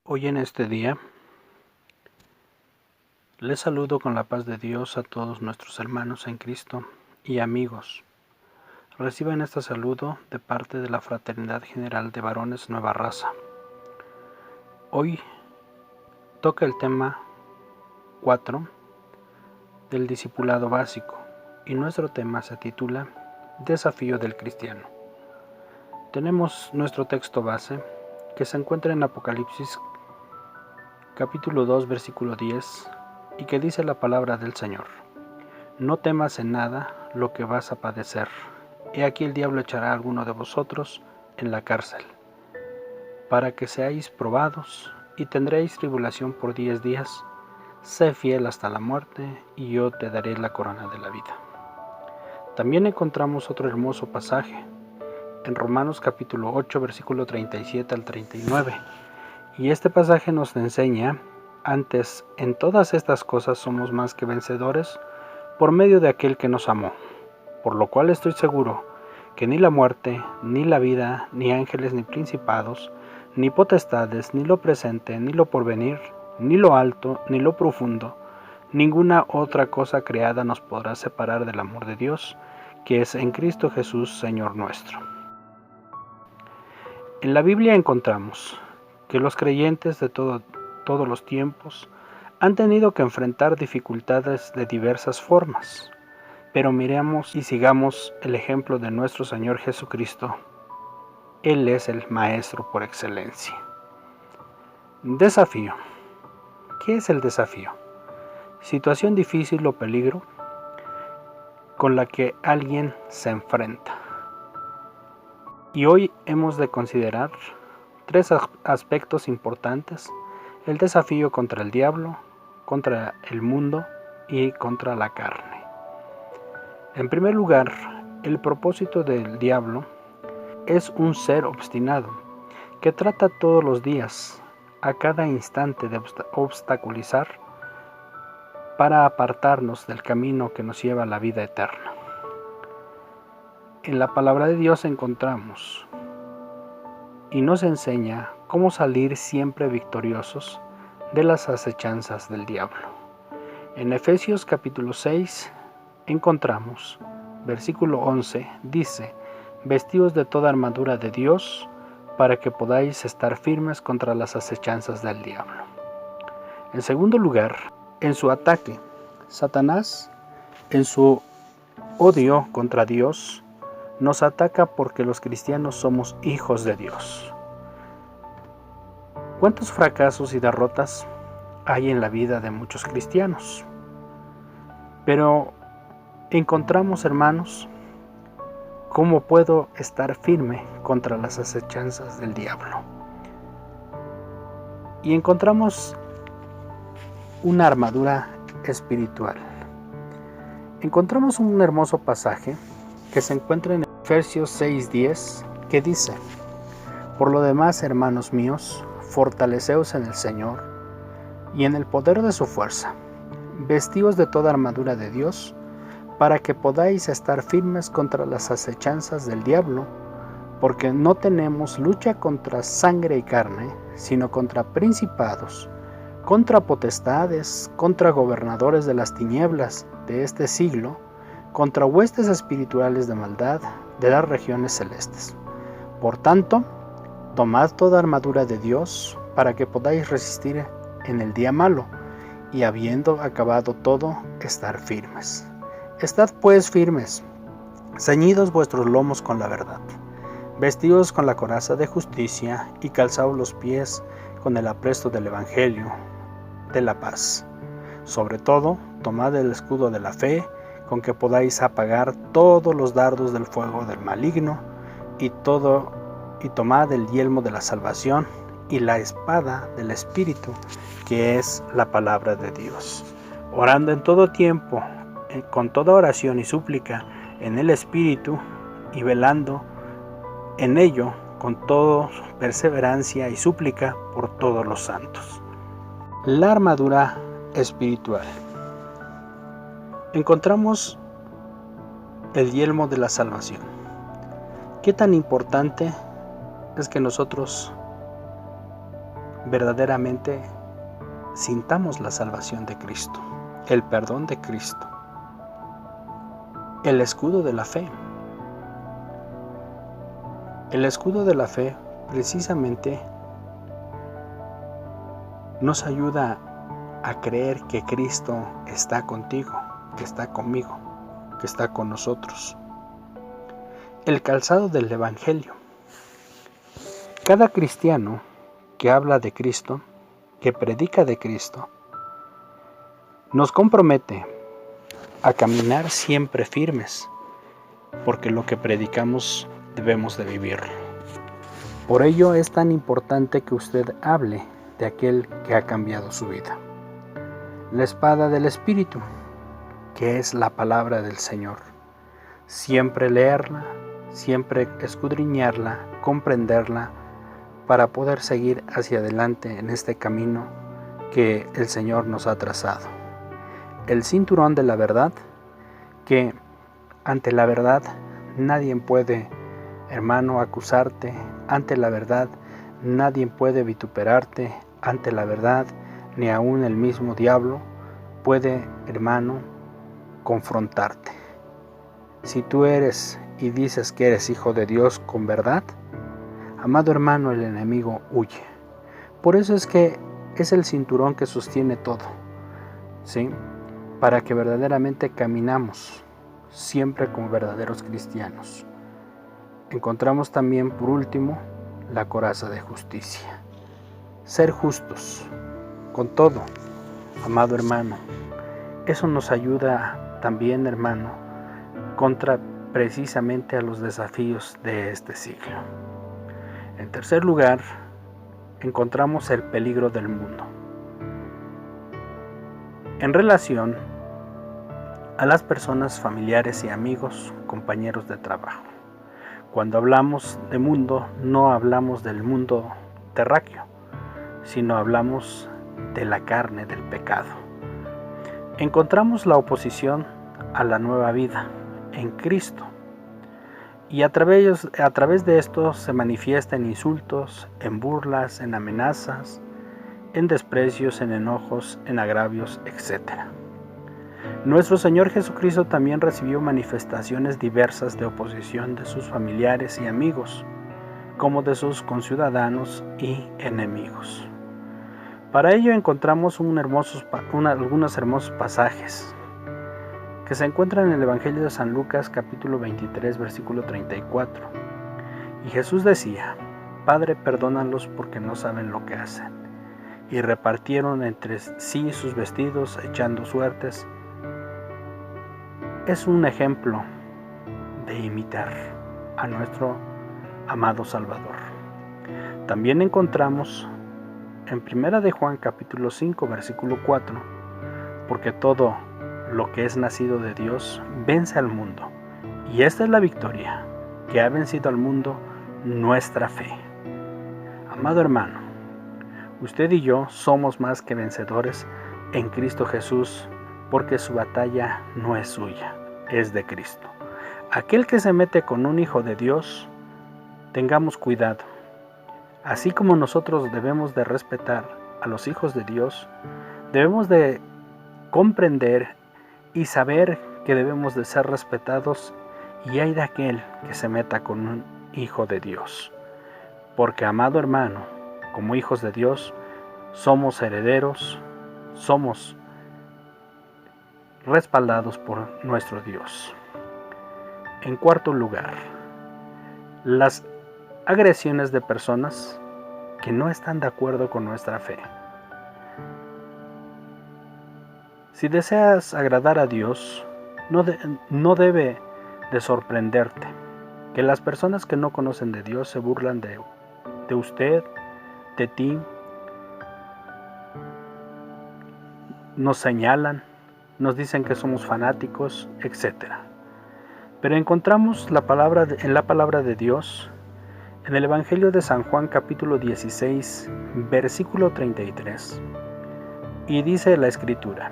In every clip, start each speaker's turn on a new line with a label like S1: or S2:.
S1: Hoy en este día, les saludo con la paz de Dios a todos nuestros hermanos en Cristo y amigos. Reciban este saludo de parte de la Fraternidad General de Varones Nueva Raza. Hoy toca el tema 4 del discipulado básico y nuestro tema se titula Desafío del Cristiano. Tenemos nuestro texto base que se encuentra en Apocalipsis capítulo 2 versículo 10 y que dice la palabra del Señor: No temas en nada lo que vas a padecer. He aquí el diablo echará a alguno de vosotros en la cárcel, para que seáis probados, y tendréis tribulación por 10 días. Sé fiel hasta la muerte, y yo te daré la corona de la vida. También encontramos otro hermoso pasaje en Romanos capítulo 8, versículo 37 al 39. Y este pasaje nos enseña: antes, en todas estas cosas somos más que vencedores por medio de aquel que nos amó. Por lo cual estoy seguro que ni la muerte, ni la vida, ni ángeles, ni principados, ni potestades, ni lo presente, ni lo porvenir, ni lo alto, ni lo profundo, ninguna otra cosa creada nos podrá separar del amor de Dios, que es en Cristo Jesús, Señor nuestro. En la Biblia encontramos que los creyentes de todos los tiempos han tenido que enfrentar dificultades de diversas formas. Pero miremos y sigamos el ejemplo de nuestro Señor Jesucristo. Él es el Maestro por excelencia. Desafío. ¿Qué es el desafío? Situación difícil o peligro con la que alguien se enfrenta. Y hoy hemos de considerar tres aspectos importantes: el desafío contra el diablo, contra el mundo y contra la carne. En primer lugar, el propósito del diablo es un ser obstinado que trata todos los días, a cada instante, de obstaculizar para apartarnos del camino que nos lleva a la vida eterna. En la palabra de Dios encontramos y nos enseña cómo salir siempre victoriosos de las acechanzas del diablo. En Efesios capítulo 6 encontramos, versículo 11, dice: Vestidos de toda armadura de Dios, para que podáis estar firmes contra las acechanzas del diablo. En segundo lugar, en su ataque, Satanás, en su odio contra Dios, nos ataca porque los cristianos somos hijos de Dios. ¿Cuántos fracasos y derrotas hay en la vida de muchos cristianos? Pero encontramos, hermanos, cómo puedo estar firme contra las acechanzas del diablo. Y encontramos una armadura espiritual. Encontramos un hermoso pasaje que se encuentra en Efesios 6:10, que dice: Por lo demás, hermanos míos, fortaleceos en el Señor y en el poder de su fuerza, vestíos de toda armadura de Dios, para que podáis estar firmes contra las acechanzas del diablo, porque no tenemos lucha contra sangre y carne, sino contra principados, contra potestades, contra gobernadores de las tinieblas de este siglo, contra huestes espirituales de maldad de las regiones celestes. Por tanto, tomad toda armadura de Dios, para que podáis resistir en el día malo, y habiendo acabado todo, estar firmes. Estad pues firmes, ceñidos vuestros lomos con la verdad, vestidos con la coraza de justicia, y calzaos los pies con el apresto del Evangelio de la paz. Sobre todo, tomad el escudo de la fe, con que podáis apagar todos los dardos del fuego del maligno, y tomad el yelmo de la salvación y la espada del Espíritu, que es la palabra de Dios, orando en todo tiempo, con toda oración y súplica en el Espíritu, y velando en ello con toda perseverancia y súplica por todos los santos. La armadura espiritual. Encontramos el yelmo de la salvación. ¿Qué tan importante es que nosotros verdaderamente sintamos la salvación de Cristo, el perdón de Cristo, el escudo de la fe. El escudo de la fe precisamente nos ayuda a creer que Cristo está contigo, que está conmigo, que está con nosotros. El calzado del Evangelio. Cada cristiano que habla de Cristo, que predica de Cristo, nos compromete a caminar siempre firmes, porque lo que predicamos debemos de vivirlo. Por ello es tan importante que usted hable de aquel que ha cambiado su vida. La espada del Espíritu, que es la palabra del Señor. Siempre leerla, siempre escudriñarla, comprenderla, para poder seguir hacia adelante en este camino que el Señor nos ha trazado. El cinturón de la verdad, que ante la verdad nadie puede, hermano, acusarte, ante la verdad nadie puede vituperarte, ante la verdad ni aun el mismo diablo puede, hermano, confrontarte. Si tú eres y dices que eres hijo de Dios con verdad, amado hermano, el enemigo huye. Por eso es que es el cinturón que sostiene todo, ¿sí? Para que verdaderamente caminamos siempre como verdaderos cristianos. Encontramos también, por último, la coraza de justicia. Ser justos con todo, amado hermano. Eso nos ayuda también, hermano, contra precisamente a los desafíos de este siglo. En tercer lugar, encontramos el peligro del mundo. En relación a las personas familiares y amigos, compañeros de trabajo. Cuando hablamos de mundo, no hablamos del mundo terráqueo, sino hablamos de la carne, del pecado. Encontramos la oposición a la nueva vida en Cristo. Y a través de esto se manifiesta en insultos, en burlas, en amenazas, en desprecios, en enojos, en agravios, etc. Nuestro Señor Jesucristo también recibió manifestaciones diversas de oposición de sus familiares y amigos, como de sus conciudadanos y enemigos. Para ello encontramos algunos hermosos pasajes que se encuentran en el Evangelio de San Lucas, capítulo 23, versículo 34. Y Jesús decía: Padre, perdónalos porque no saben lo que hacen. Y repartieron entre sí sus vestidos, echando suertes. Es un ejemplo de imitar a nuestro amado Salvador. También encontramos en 1 de Juan, capítulo 5, versículo 4, porque todo lo que es nacido de Dios vence al mundo, y esta es la victoria, que ha vencido al mundo, nuestra fe. Amado hermano, usted y yo somos más que vencedores en Cristo Jesús, porque su batalla no es suya, es de Cristo. Aquel que se mete con un hijo de Dios, tengamos cuidado. Así como nosotros debemos de respetar a los hijos de Dios, debemos de comprender y saber que debemos de ser respetados, y hay de aquel que se meta con un hijo de Dios. Porque, amado hermano, como hijos de Dios, somos herederos, somos respaldados por nuestro Dios. En cuarto lugar, las agresiones de personas que no están de acuerdo con nuestra fe. Si deseas agradar a Dios, no debe de sorprenderte que las personas que no conocen de Dios se burlan de usted, de ti, nos señalan, nos dicen que somos fanáticos, etc. Pero encontramos en la palabra de Dios, en el Evangelio de San Juan, capítulo 16, versículo 33, y dice la Escritura: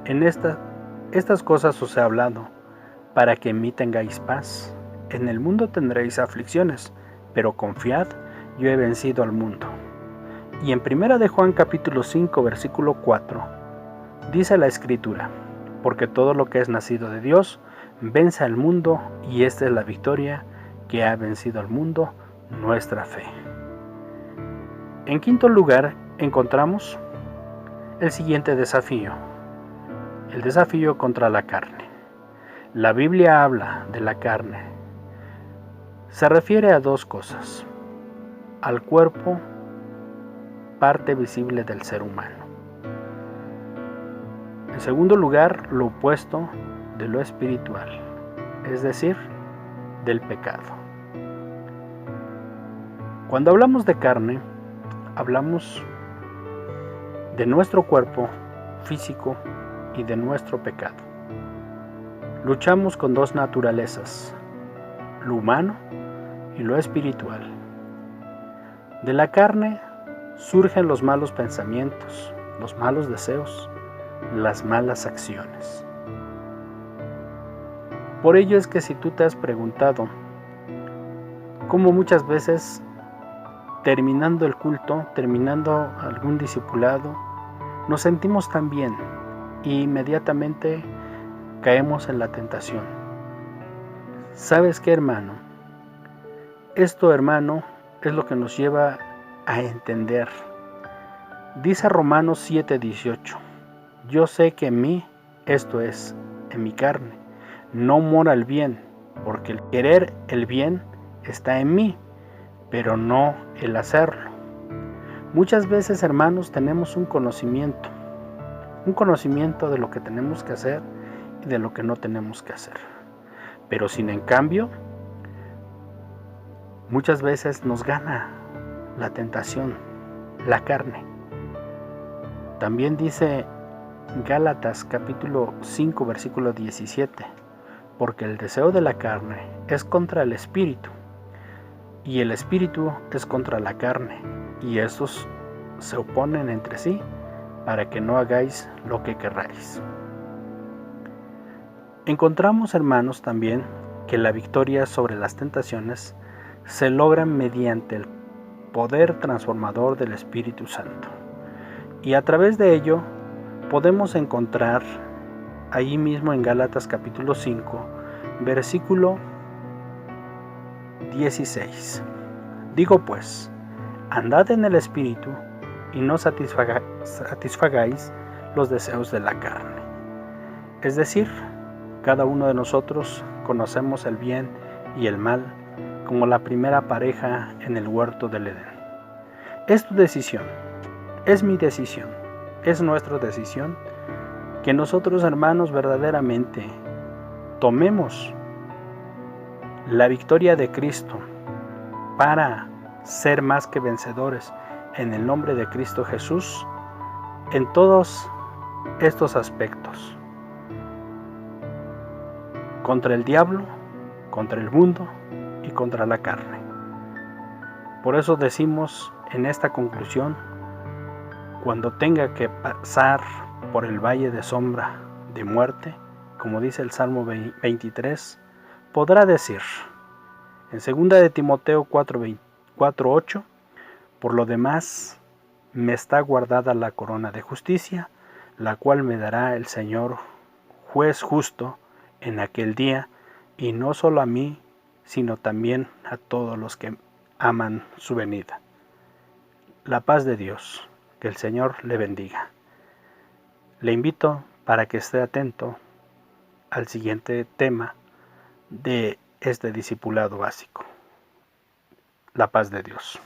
S1: En estas cosas os he hablado, para que en mí tengáis paz. En el mundo tendréis aflicciones, pero confiad, yo he vencido al mundo. Y en 1 de Juan capítulo 5 versículo 4 dice la Escritura: porque todo lo que es nacido de Dios vence al mundo, y esta es la victoria que ha vencido al mundo, nuestra fe. En quinto lugar encontramos el siguiente desafío: el desafío contra la carne. La Biblia habla de la carne. Se refiere a dos cosas: al cuerpo, parte visible del ser humano. En segundo lugar, lo opuesto de lo espiritual, es decir, del pecado. Cuando hablamos de carne, hablamos de nuestro cuerpo físico y de nuestro pecado. Luchamos con dos naturalezas, lo humano y lo espiritual. De la carne surgen los malos pensamientos, los malos deseos, las malas acciones. Por ello es que si tú te has preguntado cómo muchas veces terminando el culto, terminando algún discipulado, nos sentimos tan bien y inmediatamente caemos en la tentación. ¿Sabes qué, hermano? Esto, hermano, es lo que nos lleva a entender. Dice Romanos 7:18: yo sé que en mí, esto es, en mi carne, no mora el bien, porque el querer el bien está en mí, pero no el hacerlo. Muchas veces, hermanos, tenemos un conocimiento de lo que tenemos que hacer y de lo que no tenemos que hacer. Pero sin en cambio, muchas veces nos gana la tentación, la carne. También dice Gálatas capítulo 5 versículo 17: porque el deseo de la carne es contra el espíritu, y el espíritu es contra la carne, y estos se oponen entre sí, para que no hagáis lo que querráis. Encontramos, hermanos, también que la victoria sobre las tentaciones se logra mediante el poder transformador del Espíritu Santo, y a través de ello podemos encontrar ahí mismo en Gálatas capítulo 5 versículo 16: digo pues, andad en el Espíritu, y no satisfagáis los deseos de la carne. Es decir, cada uno de nosotros conocemos el bien y el mal como la primera pareja en el huerto del Edén. Es tu decisión, es mi decisión, es nuestra decisión que nosotros, hermanos, verdaderamente tomemos la victoria de Cristo para ser más que vencedores en el nombre de Cristo Jesús en todos estos aspectos: contra el diablo, contra el mundo y contra la carne. Por eso decimos en esta conclusión: cuando tenga que pasar por el valle de sombra de muerte, como dice el Salmo 23, podrá decir en 2 de Timoteo 4:8: por lo demás me está guardada la corona de justicia, la cual me dará el Señor, juez justo, en aquel día, y no solo a mí, sino también a todos los que aman su venida. La paz de Dios, que el Señor le bendiga. Le invito para que esté atento al siguiente tema de este discipulado básico. La paz de Dios.